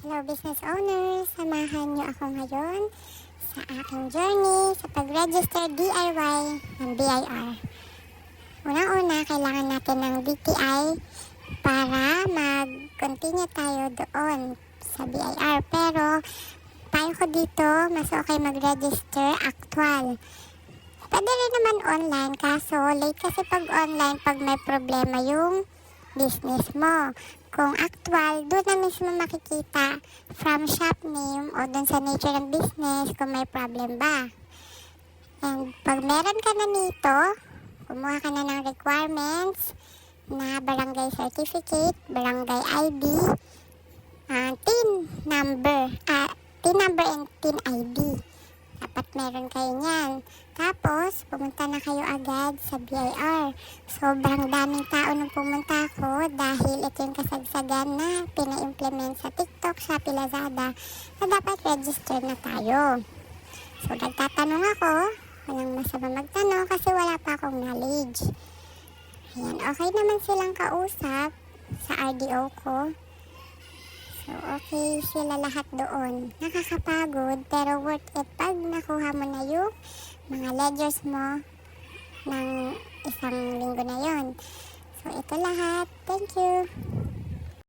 Hello business owners, samahan niyo ako ngayon sa aking journey sa pag-register DIY ng BIR. Unang-una, kailangan natin ng DTI para mag-continue tayo doon sa BIR. Pero, payo ko dito, mas okay mag-register actual. Pwede rin naman online, kaso late kasi pag online, pag may problema yung business mo. Kung actual, doon na mismo makikita from shop name o doon sa nature ng business kung may problem ba. And pag meron ka na nito, kumuha ka na ng requirements na barangay certificate, barangay ID, TIN number and TIN ID. Dapat meron kayo niyan. Tapos, pumunta na kayo agad sa BIR. Sobrang daming tao nung pumunta ko dahil ito yung kasagsagan na pina-implement sa TikTok, Shopee, Lazada na dapat register na tayo. So, nagtatanong ako. Walang masama magtanong kasi wala pa akong knowledge. Ayan, okay naman silang kausap sa RDO ko. So, okay sila lahat doon. Nakakapagod, pero worth it pag nakuha mo na yung mga ledgers mo ng isang linggo na yon. So, ito lahat. Thank you.